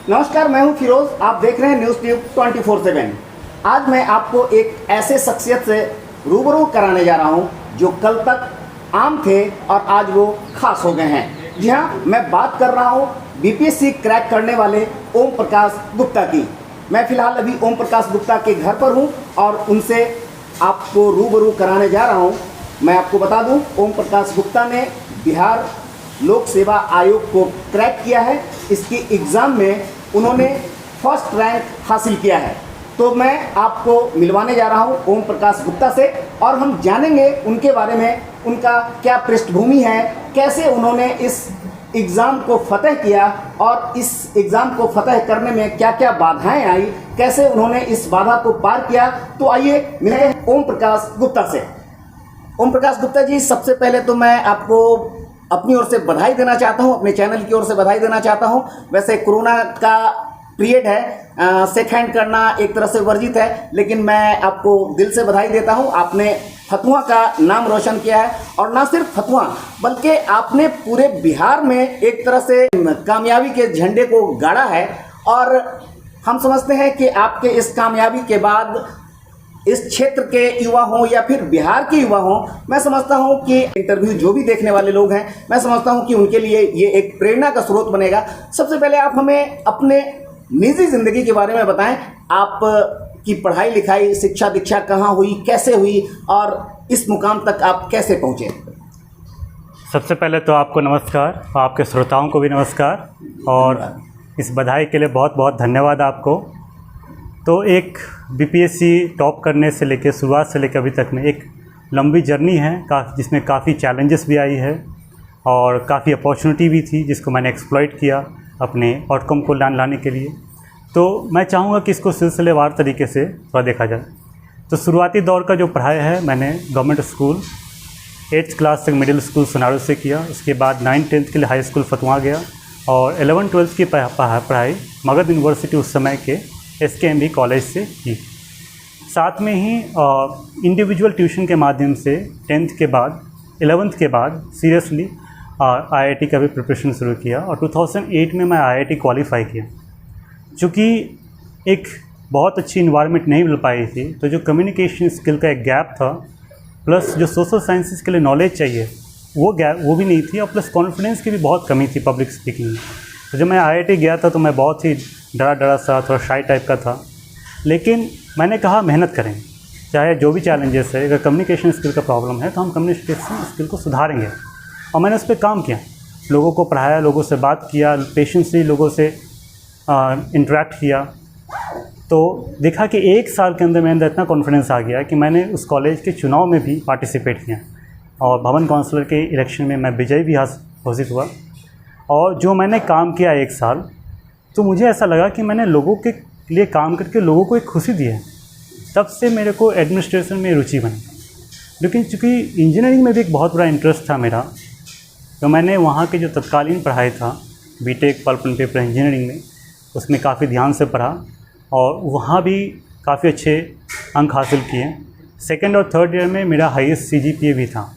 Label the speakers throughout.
Speaker 1: नमस्कार, मैं हूं फिरोज। आप देख रहे हैं न्यूज़ ट्यूब 24/7। आज मैं आपको एक ऐसे शख्सियत से रूबरू कराने जा रहा हूं जो कल तक आम थे और आज वो खास हो गए हैं। जी हां, मैं बात कर रहा हूं बीपीएससी क्रैक करने वाले ओम प्रकाश गुप्ता की। मैं फिलहाल अभी ओम प्रकाश गुप्ता के घर पर हूं और उनसे आपको रूबरू कराने जा रहा हूं। मैं आपको बता दूं, ओम प्रकाश गुप्ता ने बिहार लोक सेवा आयोग को क्रैक किया है। इसके एग्ज़ाम में उन्होंने फर्स्ट रैंक हासिल किया है। तो मैं आपको मिलवाने जा रहा हूं ओम प्रकाश गुप्ता से और हम जानेंगे उनके बारे में, उनका क्या पृष्ठभूमि है, कैसे उन्होंने इस एग्ज़ाम को फतह किया और इस एग्ज़ाम को फतह करने में क्या क्या बाधाएं आई, कैसे उन्होंने इस बाधा को पार किया। तो आइए मिलते हैं ओम प्रकाश गुप्ता से। ओम प्रकाश गुप्ता जी, सबसे पहले तो मैं आपको अपनी ओर से बधाई देना चाहता हूं, अपने चैनल की ओर से बधाई देना चाहता हूं। वैसे कोरोना का पीरियड है, शेक हैंड करना एक तरह से वर्जित है, लेकिन मैं आपको दिल से बधाई देता हूं। आपने फतुहा का नाम रोशन किया है और ना सिर्फ फतुहा बल्कि आपने पूरे बिहार में एक तरह से कामयाबी के झंडे को गाड़ा है। और हम समझते हैं कि आपके इस कामयाबी के बाद इस क्षेत्र के युवा हों या फिर बिहार के युवा हों, मैं समझता हूं कि इंटरव्यू जो भी देखने वाले लोग हैं, मैं समझता हूं कि उनके लिए ये एक प्रेरणा का स्रोत बनेगा। सबसे पहले आप हमें अपने निजी ज़िंदगी के बारे में बताएं। आप की पढ़ाई लिखाई, शिक्षा दीक्षा कहाँ हुई, कैसे हुई और इस मुकाम तक आप कैसे पहुँचे?
Speaker 2: सबसे पहले तो आपको नमस्कार, आपके श्रोताओं को भी नमस्कार और इस बधाई के लिए बहुत बहुत धन्यवाद आपको। तो एक बीपीएससी टॉप करने से लेकर शुरुआत से लेकर अभी तक में एक लंबी जर्नी है, जिसमें काफ़ी चैलेंजेस भी आई है और काफ़ी अपॉर्चुनिटी भी थी जिसको मैंने एक्सप्लॉइट किया अपने आउटकम को लाने के लिए। तो मैं चाहूँगा कि इसको सिलसिलेवार तरीके से थोड़ा देखा जाए। तो शुरुआती दौर का जो पढ़ाई है, मैंने गवर्नमेंट स्कूल 8th क्लास तक मिडिल स्कूल सोनारो से किया। उसके बाद 9th-10th के लिए हाई स्कूल फतुहा गया और 11th-12th की पढ़ाई मगध यूनिवर्सिटी उस समय के SKMB कॉलेज से की। साथ में ही इंडिविजुअल ट्यूशन के माध्यम से 10th के बाद 11th के बाद सीरियसली IIT का भी प्रिपरेशन शुरू किया और 2008 में मैं IIT क्वालिफाई किया। चूँकि एक बहुत अच्छी इन्वायरमेंट नहीं मिल पाई थी, तो जो कम्युनिकेशन स्किल का एक गैप था, प्लस जो सोशल साइंसेस के लिए नॉलेज चाहिए वो भी नहीं थी, और प्लस कॉन्फिडेंस की भी बहुत कमी थी पब्लिक स्पीकिंग में। तो जब मैं IIT गया था तो मैं बहुत ही डरा सा, थोड़ा शाई टाइप का था, लेकिन मैंने कहा मेहनत करें, चाहे जो भी चैलेंजेस है। अगर कम्युनिकेशन स्किल का प्रॉब्लम है तो हम कम्युनिकेशन स्किल को सुधारेंगे। और मैंने उस पर काम किया, लोगों को पढ़ाया, लोगों से बात किया, पेशेंसली लोगों से इंटरेक्ट किया। तो देखा कि 1 साल के अंदर मेरे अंदर इतना कॉन्फिडेंस आ गया कि मैंने उस कॉलेज के चुनाव में भी पार्टिसिपेट किया और भवन काउंसलर के इलेक्शन में मैं विजयी भी घोषित हुआ। और जो मैंने काम किया 1 साल, तो मुझे ऐसा लगा कि मैंने लोगों के लिए काम करके लोगों को एक खुशी दी है। तब से मेरे को एडमिनिस्ट्रेशन में रुचि बनी। लेकिन चूँकि इंजीनियरिंग में भी एक बहुत बड़ा इंटरेस्ट था मेरा, तो मैंने वहाँ के जो तत्कालीन पढ़ाई था B Tech pulp and paper engineering में, उसमें काफ़ी ध्यान से पढ़ा और वहाँ भी काफ़ी अच्छे अंक हासिल किए। 2nd और 3rd ईयर में मेरा हाईएस्ट CGPA भी था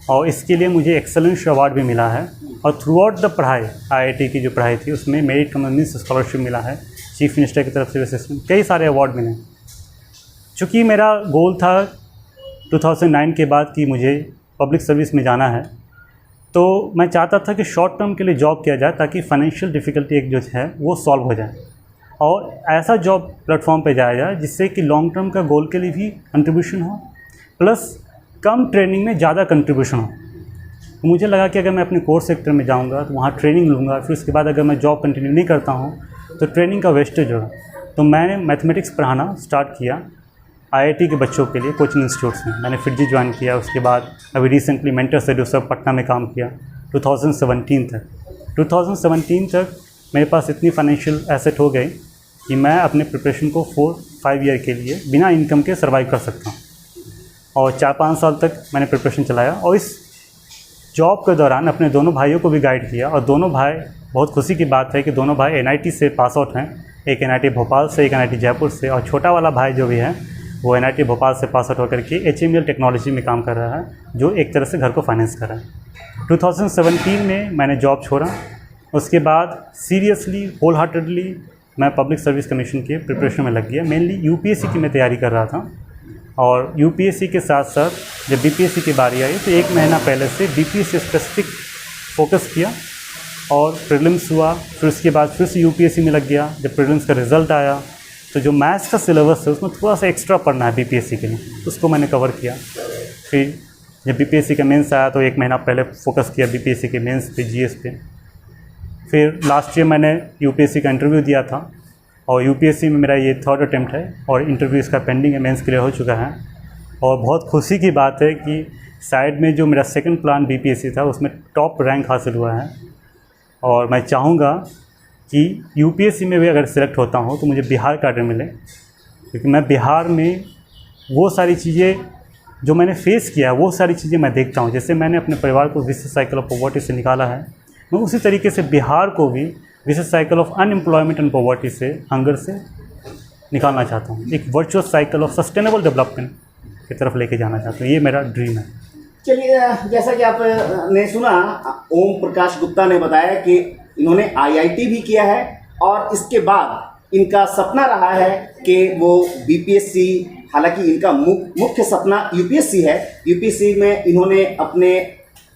Speaker 2: और इसके लिए मुझे एक्सेलेंस अवार्ड भी मिला है। और थ्रू आउट द पढ़ाई, IIT की जो पढ़ाई थी उसमें मेरिट कम स्कॉलरशिप मिला है, चीफ मिनिस्टर की तरफ से कई सारे अवार्ड मिले। चूँकि मेरा गोल था 2009 के बाद कि मुझे पब्लिक सर्विस में जाना है, तो मैं चाहता था कि शॉर्ट टर्म के लिए जॉब किया जाए ताकि फाइनेंशियल डिफ़िकल्टी एक जो है वो सॉल्व हो जाए और ऐसा जॉब प्लेटफॉर्म पे जाया जाए जिससे कि लॉन्ग टर्म का गोल के लिए भी कंट्रीब्यूशन हो, प्लस कम ट्रेनिंग में ज़्यादा कंट्रीब्यूशन हो। तो मुझे लगा कि अगर मैं अपने कोर सेक्टर में जाऊंगा तो वहाँ ट्रेनिंग लूँगा, फिर उसके बाद अगर मैं जॉब कंटिन्यू नहीं करता हूँ तो ट्रेनिंग का वेस्टेज होगा। तो मैंने मैथमेटिक्स पढ़ाना स्टार्ट किया IIT के बच्चों के लिए कोचिंग इंस्टीट्यूट्स में। मैंने FIITJEE ज्वाइन किया, उसके बाद अभी रिसेंटली मेंटर सेड्यूसर पटना में काम किया 2017 तक। 2017 तक मेरे पास इतनी फाइनेंशियल एसेट हो गई कि मैं अपने प्रिपरेशन को 4-5 ईयर के लिए बिना इनकम के सर्वाइव कर सकता हूँ। और 4-5 साल तक मैंने प्रिपरेशन चलाया और इस जॉब के दौरान अपने दोनों भाइयों को भी गाइड किया। और दोनों भाई, बहुत खुशी की बात है कि दोनों भाई NIT से पास आउट हैं, एक NIT भोपाल से, एक NIT जयपुर से, और छोटा वाला भाई जो भी है वो NIT भोपाल से पास आउट होकर के HMEL टेक्नोलॉजी में काम कर रहा है, जो एक तरह से घर को फाइनेंस कर रहा है। 2017 में मैंने जॉब छोड़ा उसके बाद सीरियसली होल हार्टेडली मैं पब्लिक सर्विस कमीशन के प्रिपरेशन में लग गया। मेनली यूपीएससी की मैं तैयारी कर रहा था, और यूपीएससी के साथ साथ जब बीपीएससी की बारी आई तो 1 महीना पहले से बीपीएससी स्पेसिफिक फोकस किया, और प्रीलिम्स हुआ, फिर उसके बाद फिर से यूपीएससी में लग गया। जब प्रीलिम्स का रिज़ल्ट आया तो जो मैथ्स का सिलेबस है उसमें थोड़ा सा एक्स्ट्रा पढ़ना है बीपीएससी के लिए, उसको मैंने कवर किया। फिर जब बीपीएससी का मेंस आया तो 1 महीना पहले फोकस किया बीपीएससी के मेंस पे, जीएस पे। फिर लास्ट ईयर मैंने यूपीएससी का इंटरव्यू दिया था, और यूपीएससी में मेरा ये 3rd अटैम्प्ट है, और इंटरव्यू इसका पेंडिंग है, मेंस क्लियर हो चुका है। और बहुत खुशी की बात है कि साइड में जो मेरा सेकंड प्लान बीपीएससी था उसमें टॉप रैंक हासिल हुआ है। और मैं चाहूँगा कि यूपीएससी में भी अगर सेलेक्ट होता हूँ तो मुझे बिहार कैडर मिले, क्योंकि मैं बिहार में वो सारी चीज़ें जो मैंने फेस किया वो सारी चीज़ें मैं देखता हूँ। जैसे मैंने अपने परिवार को विशेष साइकिल ऑफ पॉवर्टी से निकाला है, मैं उसी तरीके से बिहार को भी विशेष cycle of unemployment and poverty से, हंगर से निकालना चाहता हूँ। एक virtuous cycle of sustainable development की तरफ लेके जाना चाहता हूँ। ये मेरा ड्रीम है।
Speaker 1: चलिए, जैसा कि आपने सुना, ओम प्रकाश गुप्ता ने बताया कि इन्होंने आईआईटी भी किया है, और इसके बाद इनका सपना रहा है कि वो बीपीएससी, हालांकि इनका मुख्य सपना यूपीएससी है। यूपीएससी में इन्होंने अपने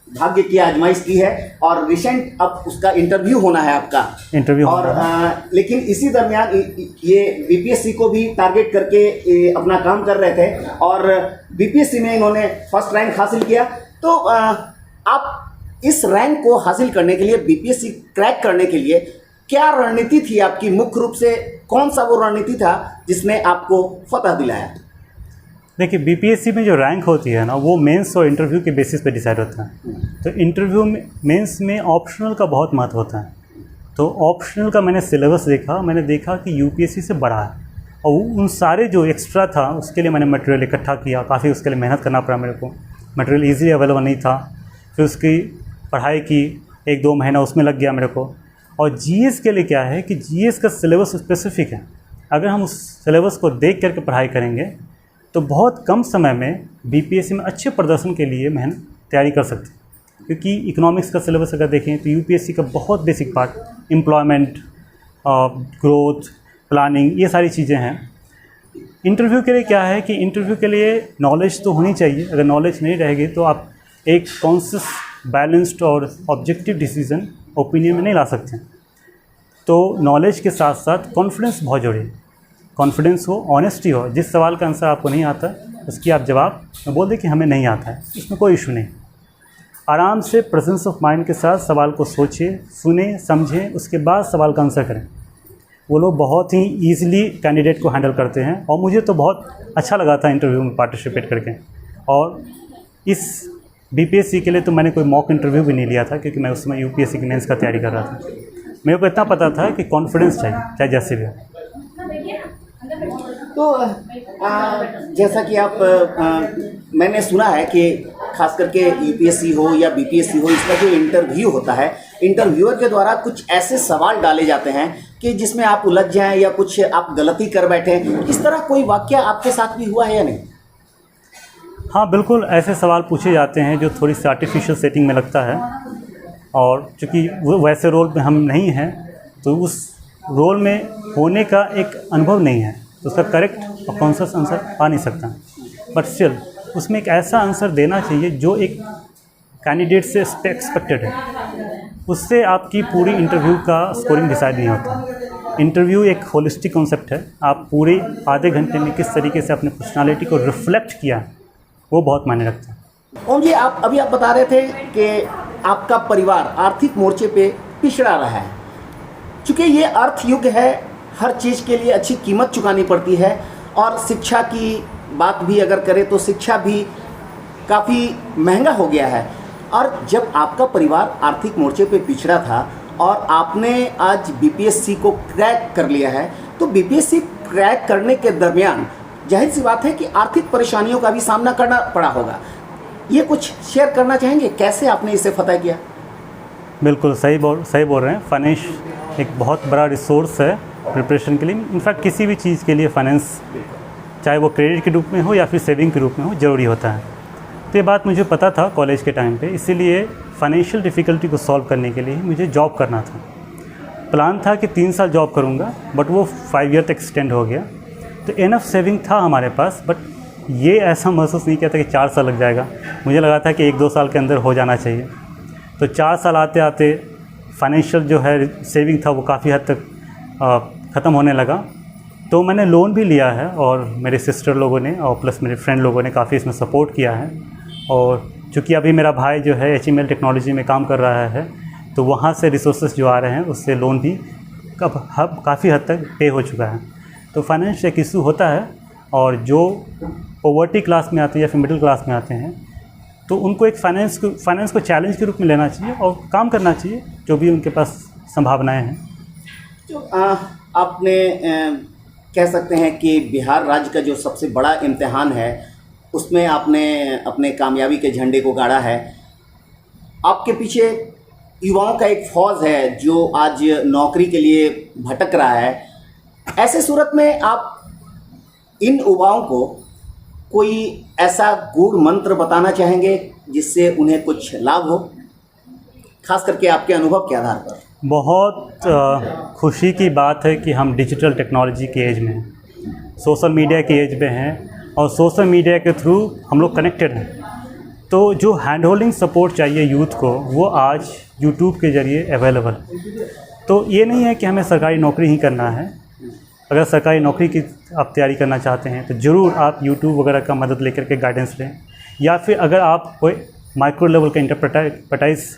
Speaker 1: भाग्य की आजमाइश की है, और रिसेंट अब उसका इंटरव्यू होना है आपका
Speaker 2: इंटरव्यू।
Speaker 1: और लेकिन इसी दरमियान ये बीपीएससी को भी टारगेट करके अपना काम कर रहे थे, और बीपीएससी में इन्होंने फर्स्ट रैंक हासिल किया। तो आप इस रैंक को हासिल करने के लिए, बीपीएससी क्रैक करने के लिए क्या रणनीति थी आपकी? मुख्य रूप से कौन सा वो रणनीति था जिसने आपको फतह दिलाया?
Speaker 2: देखिए, बीपीएससी में जो रैंक होती है ना, वो मेंस और इंटरव्यू के बेसिस पे डिसाइड होता है। तो इंटरव्यू में, मेंस में ऑप्शनल का बहुत महत्व होता है। तो ऑप्शनल का मैंने सिलेबस देखा, मैंने देखा कि यूपीएससी से बड़ा है, और उन सारे जो एक्स्ट्रा था उसके लिए मैंने मटेरियल इकट्ठा किया। काफ़ी उसके लिए मेहनत करना पड़ा मेरे को, मटेरियल ईज़िली अवेलेबल नहीं था। फिर उसकी पढ़ाई की, 1-2 महीना उसमें लग गया मेरे को। और जीएस के लिए क्या है कि जीएस का सिलेबस स्पेसिफिक है। अगर हम उस सिलेबस को देख करके पढ़ाई करेंगे तो बहुत कम समय में बीपीएससी में अच्छे प्रदर्शन के लिए तैयारी कर सकते हैं। क्योंकि इकोनॉमिक्स का सिलेबस अगर देखें तो यूपीएससी का बहुत basic part employment, growth, planning, ये सारी चीज़ें हैं। इंटरव्यू के लिए क्या है कि इंटरव्यू के लिए नॉलेज तो होनी चाहिए। अगर नॉलेज नहीं रहेगी तो आप एक कॉन्शियस, बैलेंस्ड और ऑब्जेक्टिव डिसीजन, ओपिनियन में नहीं ला सकते। तो नॉलेज के साथ साथ कॉन्फिडेंस बहुत जरूरी है। कॉन्फिडेंस हो, ऑनेस्टी हो। जिस सवाल का आंसर आपको नहीं आता उसकी आप जवाब में बोल दें कि हमें नहीं आता है, इसमें कोई इशू नहीं। आराम से प्रेजेंस ऑफ माइंड के साथ सवाल को सोचें, सुने, समझें, उसके बाद सवाल का आंसर करें। वो लोग बहुत ही ईजिली कैंडिडेट को हैंडल करते हैं, और मुझे तो बहुत अच्छा लगा था इंटरव्यू में पार्टिसिपेट करके। और इस बीपीएससी के लिए तो मैंने कोई मॉक इंटरव्यू भी नहीं लिया था, क्योंकि मैं उस समय यूपीएससी की मेंस का तैयारी कर रहा था। मेरे को इतना पता था कि कॉन्फिडेंस चाहिए, चाहे जैसे भी हो।
Speaker 1: तो जैसा कि आप मैंने सुना है कि खास करके यूपीएससी हो या बीपीएससी हो, इसका जो इंटरव्यू होता है, इंटरव्यूअर के द्वारा कुछ ऐसे सवाल डाले जाते हैं कि जिसमें आप उलझ जाएं या कुछ आप गलती कर बैठें। इस तरह कोई वाकया आपके साथ भी हुआ है या नहीं?
Speaker 2: हाँ, बिल्कुल ऐसे सवाल पूछे जाते हैं जो थोड़ी सी आर्टिफिशियल सेटिंग में लगता है, और चूँकि वो वैसे रोल में हम नहीं हैं तो उस रोल में होने का एक अनुभव नहीं है, तो उसका करेक्ट और कॉन्शियस आंसर आ नहीं सकता। बट स्टिल उसमें एक ऐसा आंसर देना चाहिए जो एक कैंडिडेट से एक्सपेक्टेड है। उससे आपकी पूरी इंटरव्यू का स्कोरिंग डिसाइड नहीं होता। इंटरव्यू एक होलिस्टिक कॉन्सेप्ट है। आप पूरे आधे घंटे में किस तरीके से अपने पर्सनालिटी को रिफ्लेक्ट किया, वो बहुत मायने रखता है।
Speaker 1: ओम जी, आप बता रहे थे कि आपका परिवार आर्थिक मोर्चे पे पिछड़ा रहा है। चूँकि ये अर्थ युग है, हर चीज़ के लिए अच्छी कीमत चुकानी पड़ती है, और शिक्षा की बात भी अगर करें तो शिक्षा भी काफ़ी महंगा हो गया है। और जब आपका परिवार आर्थिक मोर्चे पे पिछड़ा था और आपने आज बीपीएससी को क्रैक कर लिया है, तो बीपीएससी क्रैक करने के दरमियान जाहिर सी बात है कि आर्थिक परेशानियों का भी सामना करना पड़ा होगा। ये कुछ शेयर करना चाहेंगे, कैसे आपने इसे फतह किया?
Speaker 2: बिल्कुल सही बोल रहे हैं। फाइनेंस एक बहुत बड़ा रिसोर्स है प्रिपरेशन के लिए। इनफैक्ट किसी भी चीज़ के लिए फाइनेंस, चाहे वो क्रेडिट के रूप में हो या फिर सेविंग के रूप में हो, ज़रूरी होता है। तो ये बात मुझे पता था कॉलेज के टाइम पे, इसीलिए फाइनेंशियल डिफ़िकल्टी को सॉल्व करने के लिए मुझे जॉब करना था। प्लान था कि 3 साल जॉब करूँगा, बट वो 5 ईयर तक एक्सटेंड हो गया। तो इनफ सेविंग था हमारे पास, बट ये ऐसा महसूस नहीं किया था कि 4 साल लग जाएगा। मुझे लगा था कि 1-2 साल के अंदर हो जाना चाहिए। तो 4 साल आते आते फाइनेंशियल जो है सेविंग था वो काफ़ी हद तक ख़त्म होने लगा। तो मैंने लोन भी लिया है, और मेरे सिस्टर लोगों ने और प्लस मेरे फ्रेंड लोगों ने काफ़ी इसमें सपोर्ट किया है। और चूँकि अभी मेरा भाई जो है HML टेक्नोलॉजी में काम कर रहा है, तो वहाँ से रिसोर्सेज जो आ रहे हैं उससे लोन भी काफ़ी हद तक पे हो चुका है। तो फाइनेंस एक इशू होता है, और जो पॉवर्टी क्लास में आते हैं या फिर मिडिल क्लास में आते हैं, तो उनको एक फाइनेंस को चैलेंज के रूप में लेना चाहिए और काम करना चाहिए जो भी उनके पास संभावनाएं हैं।
Speaker 1: जो आपने कह सकते हैं कि बिहार राज्य का जो सबसे बड़ा इम्तिहान है उसमें आपने अपने कामयाबी के झंडे को गाड़ा है। आपके पीछे युवाओं का एक फौज है जो आज नौकरी के लिए भटक रहा है। ऐसे सूरत में आप इन युवाओं को कोई ऐसा गूढ़ मंत्र बताना चाहेंगे जिससे उन्हें कुछ लाभ हो, खास करके आपके अनुभव के आधार पर?
Speaker 2: बहुत खुशी की बात है कि हम डिजिटल टेक्नोलॉजी के एज में हैं, सोशल मीडिया के एज में हैं, और सोशल मीडिया के थ्रू हम लोग कनेक्टेड हैं। तो जो हैंड होल्डिंग सपोर्ट चाहिए यूथ को, वो आज यूट्यूब के ज़रिए अवेलेबल। तो ये नहीं है कि हमें सरकारी नौकरी ही करना है। अगर सरकारी नौकरी की आप तैयारी करना चाहते हैं तो ज़रूर आप यूट्यूब वगैरह का मदद लेकर के गाइडेंस लें, या फिर अगर आप कोई माइक्रो लेवल का इंटरप्राइज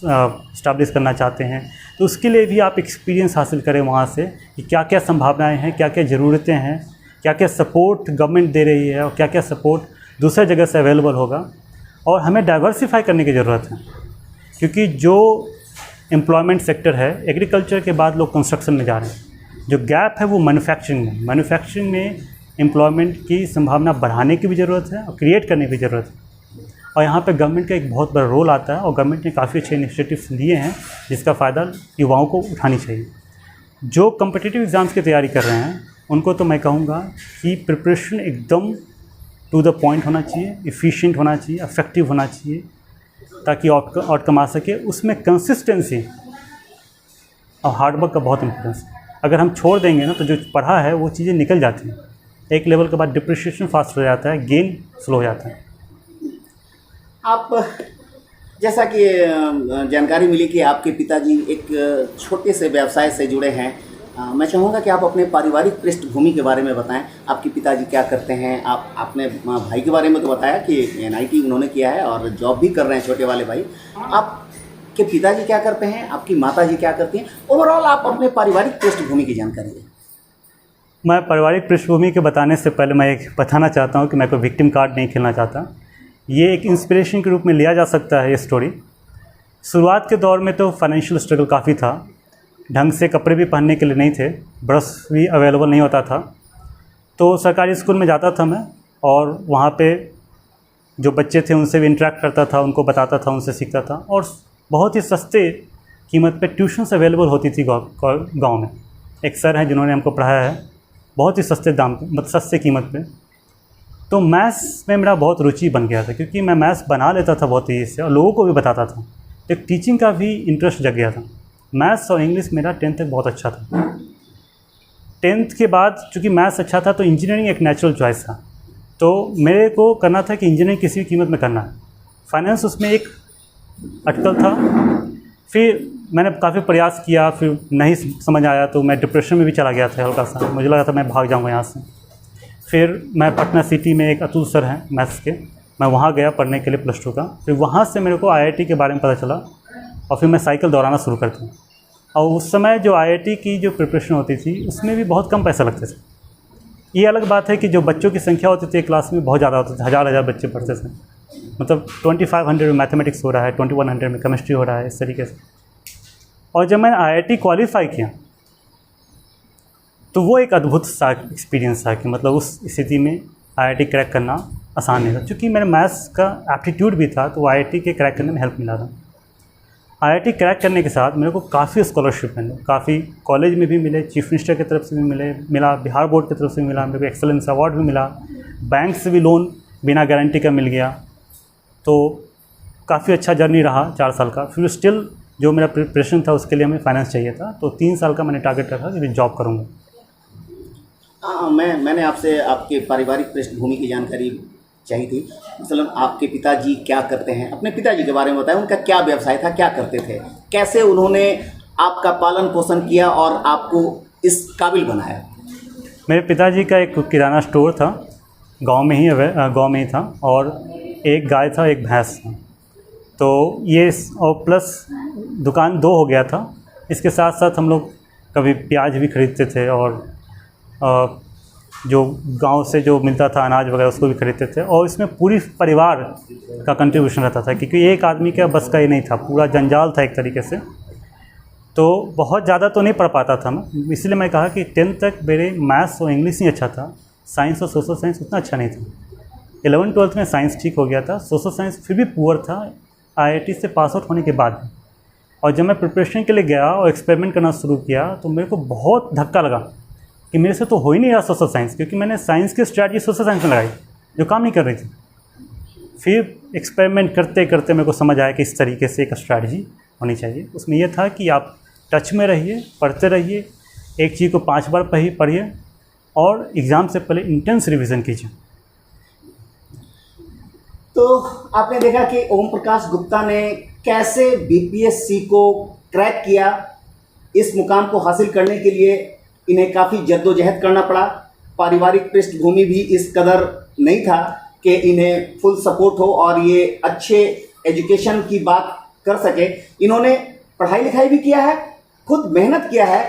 Speaker 2: इस्टाब्लिश करना चाहते हैं तो उसके लिए भी आप एक्सपीरियंस हासिल करें वहाँ से कि क्या क्या संभावनाएं हैं, क्या क्या ज़रूरतें हैं, क्या क्या सपोर्ट गवर्नमेंट दे रही है और क्या क्या सपोर्ट दूसरे जगह से अवेलेबल होगा। और हमें डाइवर्सिफाई करने की ज़रूरत है, क्योंकि जो एम्प्लॉयमेंट सेक्टर है, एग्रीकल्चर के बाद लोग कंस्ट्रक्शन में जा रहे हैं। जो गैप है वो मैन्युफैक्चरिंग में एम्प्लॉयमेंट की संभावना बढ़ाने की भी ज़रूरत है और क्रिएट करने की ज़रूरत है। और यहाँ पे गवर्नमेंट का एक बहुत बड़ा रोल आता है, और गवर्नमेंट ने काफ़ी अच्छे इनिशिएटिव्स लिए हैं जिसका फ़ायदा युवाओं को उठानी चाहिए। जो कॉम्पिटिटिव एग्ज़ाम्स की तैयारी कर रहे हैं उनको तो मैं कहूँगा कि प्रिपरेशन एकदम टू द पॉइंट होना चाहिए, इफ़िशिएंट होना चाहिए, इफेक्टिव होना चाहिए, ताकि आउटकम आ सके। उसमें कंसिस्टेंसी और हार्डवर्क का बहुत इम्पोर्टेंस है। अगर हम छोड़ देंगे ना तो जो पढ़ा है वो चीज़ें निकल जाती हैं। एक लेवल के बाद डिप्रिसिएशन फास्ट हो जाता है, गेन स्लो हो जाता है।
Speaker 1: आप जैसा कि जानकारी मिली कि आपके पिताजी एक छोटे से व्यवसाय से जुड़े हैं, मैं चाहूँगा कि आप अपने पारिवारिक पृष्ठभूमि के बारे में बताएं। आपके पिताजी क्या करते हैं? आप अपने भाई के बारे में तो बताया कि NIT उन्होंने किया है और जॉब भी कर रहे हैं, छोटे वाले भाई। आपके पिताजी क्या करते हैं? आपकी माताजी क्या करती हैं? ओवरऑल आप अपने पारिवारिक पृष्ठभूमि की जानकारी दें।
Speaker 2: मैं पारिवारिक पृष्ठभूमि के बताने से पहले मैं एक बताना चाहता हूँ कि मैं कोई विक्टिम कार्ड नहीं खेलना चाहता। ये एक इंस्पिरेशन के रूप में लिया जा सकता है ये स्टोरी। शुरुआत के दौर में तो फाइनेंशियल स्ट्रगल काफ़ी था, ढंग से कपड़े भी पहनने के लिए नहीं थे, ब्रश भी अवेलेबल नहीं होता था। तो सरकारी स्कूल में जाता था मैं, और वहाँ पे जो बच्चे थे उनसे भी इंटरेक्ट करता था, उनको बताता था, उनसे सीखता था। और बहुत ही सस्ते कीमत पे ट्यूशन्स अवेलेबल होती थी गाँव में। एक सर हैं जिन्होंने हमको पढ़ाया है बहुत ही सस्ते दाम पे, मतलब सस्ते कीमत पे। तो मैथ्स में मेरा बहुत रुचि बन गया था, क्योंकि मैं मैथ्स बना लेता था बहुत तेज़ी से और लोगों को भी बताता था। तो एक टीचिंग का भी इंटरेस्ट जग गया था। मैथ्स और इंग्लिश मेरा 10th तक बहुत अच्छा था। 10th के बाद चूँकि मैथ्स अच्छा था तो इंजीनियरिंग एक नेचुरल चॉइस था। तो मेरे को करना था कि इंजीनियरिंग किसी भी कीमत में करना है। फाइनेंस उसमें एक अटकल था। फिर मैंने काफ़ी प्रयास किया, फिर नहीं समझ आया तो मैं डिप्रेशन में भी चला गया था हल्का सा। मुझे लगा था मैं भाग जाऊँगा यहाँ से। फिर मैं पटना सिटी में एक अतुल सर हैं मैथ्स के, मैं वहाँ गया पढ़ने के लिए +2 का। फिर वहाँ से मेरे को IIT के बारे में पता चला, और फिर मैं साइकिल दौड़ाना शुरू करता हूँ। और उस समय जो IIT की जो प्रिपरेशन होती थी उसमें भी बहुत कम पैसा लगते थे। ये अलग बात है कि जो बच्चों की संख्या होती थी क्लास में बहुत ज़्यादा होती थी, हज़ार बच्चे पढ़ते थे। मतलब 2500 में मैथमेटिक्स हो रहा है, 2100 में केमिस्ट्री हो रहा है, इस तरीके से। और जब मैंने IIT क्वालिफाई किया तो वो एक अद्भुत सा एक्सपीरियंस था कि मतलब उस स्थिति में IIT क्रैक करना आसान नहीं था। क्योंकि मेरे मैथ्स का एप्टीट्यूड भी था तो IIT के क्रैक करने में हेल्प मिला था। IIT क्रैक करने के साथ मेरे को काफ़ी स्कॉलरशिप मिले, काफ़ी कॉलेज में भी मिले, चीफ मिनिस्टर की तरफ से भी मिला, बिहार बोर्ड की तरफ से भी मिला, मेरे को एक्सेलेंस अवार्ड भी मिला, बैंक से भी लोन बिना गारंटी का मिल गया। तो काफ़ी अच्छा जर्नी रहा 4 साल का। फिर स्टिल जो मेरा प्रिपरेशन था उसके लिए हमें फाइनेंस चाहिए था, तो 3 साल का मैंने टारगेट रखा कि मैं जॉब करूँगा।
Speaker 1: हाँ, मैंने आपसे आपके पारिवारिक पृष्ठभूमि की जानकारी चाहिए थी। मतलब आपके पिताजी क्या करते हैं, अपने पिताजी के बारे में बताएं, उनका क्या व्यवसाय था, क्या करते थे, कैसे उन्होंने आपका पालन पोषण किया और आपको इस काबिल बनाया।
Speaker 2: मेरे पिताजी का एक किराना स्टोर था, गांव में ही था, और एक गाय था, एक भैंस था। तो ये और प्लस दुकान 2 हो गया था। इसके साथ साथ हम लोग कभी प्याज भी खरीदते थे, और जो गांव से जो मिलता था अनाज वगैरह उसको भी खरीदते थे। और इसमें पूरी परिवार का कंट्रीब्यूशन रहता था, क्योंकि एक आदमी का बस का ये नहीं था, पूरा जंजाल था एक तरीके से। तो बहुत ज़्यादा तो नहीं पढ़ पाता था मैं, इसलिए मैं कहा कि 10th तक मेरे मैथ्स और इंग्लिश ही अच्छा था, साइंस और सोशल साइंस उतना अच्छा नहीं था। 11th-12th में साइंस ठीक हो गया था, सोशल साइंस फिर भी पुअर था IIT से पास आउट होने के बाद। और जब मैं प्रिपरेशन के लिए गया और एक्सपेरिमेंट करना शुरू किया तो मेरे को बहुत धक्का लगा कि मेरे से तो हो ही नहीं रहा सोशल साइंस, क्योंकि मैंने साइंस की स्ट्रैटेजी सोशल साइंस में लगाई जो काम नहीं कर रही थी। फिर एक्सपेरिमेंट करते करते मेरे को समझ आया कि इस तरीके से एक स्ट्रैटेजी होनी चाहिए। उसमें यह था कि आप टच में रहिए, पढ़ते रहिए, एक चीज़ को 5 बार पढ़िए और एग्ज़ाम से पहले इंटेंस रिवीजन कीजिए।
Speaker 1: तो आपने देखा कि ओम प्रकाश गुप्ता ने कैसे BPSC को क्रैक किया। इस मुकाम को हासिल करने के लिए इन्हें काफ़ी जद्दोजहद करना पड़ा। पारिवारिक पृष्ठभूमि भी इस कदर नहीं था कि इन्हें फुल सपोर्ट हो और ये अच्छे एजुकेशन की बात कर सके। इन्होंने पढ़ाई लिखाई भी किया है, खुद मेहनत किया है,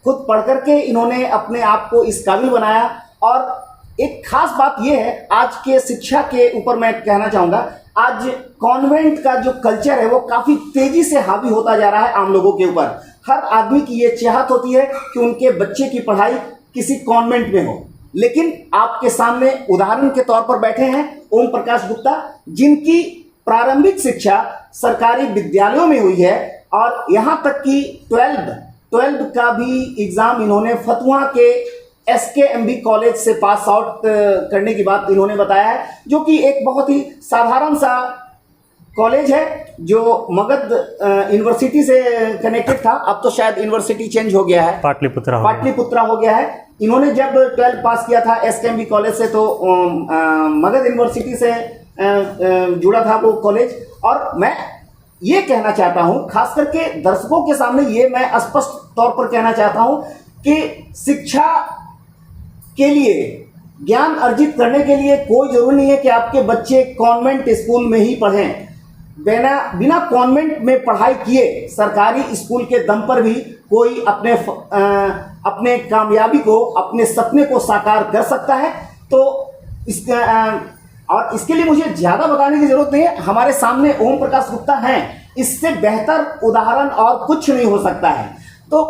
Speaker 1: खुद पढ़ करके इन्होंने अपने आप को इस काबिल बनाया। और एक खास बात यह है, आज के शिक्षा के ऊपर मैं कहना चाहूँगा, आज कॉन्वेंट का जो कल्चर है वो काफ़ी तेज़ी से हावी होता जा रहा है आम लोगों के ऊपर। हर आदमी की ये चाहत होती है कि उनके बच्चे की पढ़ाई किसी कॉन्वेंट में हो। लेकिन आपके सामने उदाहरण के तौर पर बैठे हैं ओम प्रकाश गुप्ता, जिनकी प्रारंभिक शिक्षा सरकारी विद्यालयों में हुई है और यहाँ तक कि 12th का भी एग्ज़ाम इन्होंने फतुहा के SKMB कॉलेज से पास आउट करने की बात इन्होंने बताया है, जो कि एक बहुत ही साधारण सा कॉलेज है जो मगध यूनिवर्सिटी से कनेक्टेड था। अब तो शायद यूनिवर्सिटी चेंज हो गया है, पाटलिपुत्रा हो गया है। इन्होंने जब 12th पास किया था SKMB कॉलेज से तो मगध यूनिवर्सिटी से जुड़ा था वो कॉलेज। और मैं ये कहना चाहता हूँ, खास करके दर्शकों के सामने ये मैं स्पष्ट तौर पर कहना चाहता हूँ कि शिक्षा के लिए, ज्ञान अर्जित करने के लिए कोई जरूरी नहीं है कि आपके बच्चे कॉन्वेंट स्कूल में ही पढ़ें। बिना कॉन्वेंट में पढ़ाई किए सरकारी स्कूल के दम पर भी कोई अपने कामयाबी को, अपने सपने को साकार कर सकता है। तो और इसके लिए मुझे ज़्यादा बताने की ज़रूरत नहीं है, हमारे सामने ओम प्रकाश गुप्ता हैं, इससे बेहतर उदाहरण और कुछ नहीं हो सकता है। तो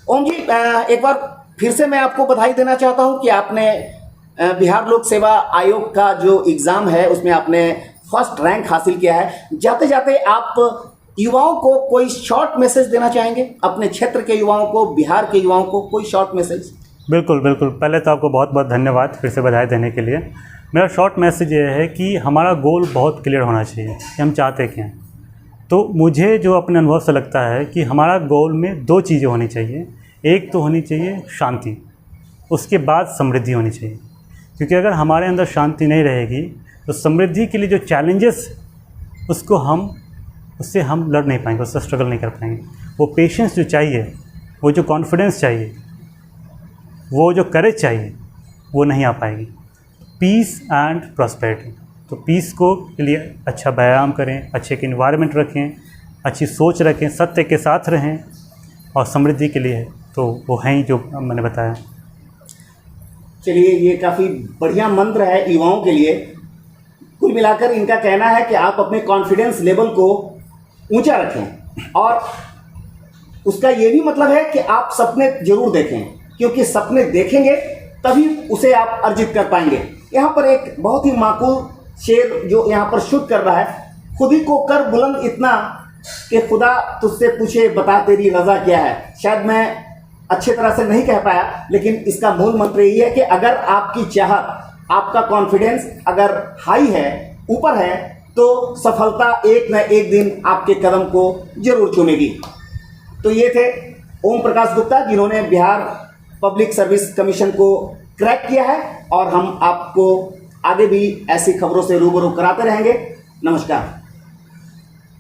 Speaker 1: ओम जी, एक बार फिर से मैं आपको बधाई देना चाहता हूं कि आपने बिहार लोक सेवा आयोग का जो एग्ज़ाम है उसमें आपने फर्स्ट रैंक हासिल किया है। जाते जाते आप युवाओं को कोई शॉर्ट मैसेज देना चाहेंगे, अपने क्षेत्र के युवाओं को, बिहार के युवाओं को कोई शॉर्ट मैसेज?
Speaker 2: बिल्कुल बिल्कुल, पहले तो आपको बहुत बहुत धन्यवाद फिर से बधाई देने के लिए। मेरा शॉर्ट मैसेज ये है कि हमारा गोल बहुत क्लियर होना चाहिए कि हम चाहते क्या हैं। तो मुझे जो अपने अनुभव से लगता है कि हमारा गोल में 2 चीज़ें होनी चाहिए। एक तो होनी चाहिए शांति, उसके बाद समृद्धि होनी चाहिए। क्योंकि अगर हमारे अंदर शांति नहीं रहेगी तो समृद्धि के लिए जो चैलेंजेस उससे हम लड़ नहीं पाएंगे, उससे स्ट्रगल नहीं कर पाएंगे। वो पेशेंस जो चाहिए, वो जो कॉन्फिडेंस चाहिए, वो जो करेज चाहिए, वो नहीं आ पाएगी। पीस एंड प्रॉस्पेरिटी, तो पीस को के लिए अच्छा व्यायाम करें, अच्छे के इन्वायरमेंट रखें, अच्छी सोच रखें, सत्य के साथ रहें, और समृद्धि के लिए तो वो हैं ही जो मैंने बताया।
Speaker 1: चलिए, ये काफ़ी बढ़िया मंत्र है युवाओं के लिए। कुल मिलाकर इनका कहना है कि आप अपने कॉन्फिडेंस लेवल को ऊंचा रखें, और उसका ये भी मतलब है कि आप सपने जरूर देखें, क्योंकि सपने देखेंगे तभी उसे आप अर्जित कर पाएंगे। यहाँ पर एक बहुत ही माकूल शेर जो यहाँ पर शूट कर रहा है, खुद ही को कर बुलंद इतना कि खुदा तुझसे पूछे बता तेरी रजा क्या है। शायद मैं अच्छे तरह से नहीं कह पाया, लेकिन इसका मूल मंत्र यही है कि अगर आपकी चाहत, आपका कॉन्फिडेंस अगर हाई है, ऊपर है, तो सफलता एक न एक दिन आपके कदम को जरूर चूमेगी। तो ये थे ओम प्रकाश गुप्ता, जिन्होंने बिहार पब्लिक सर्विस कमीशन को क्रैक किया है, और हम आपको आगे भी ऐसी खबरों से रूबरू कराते रहेंगे। नमस्कार।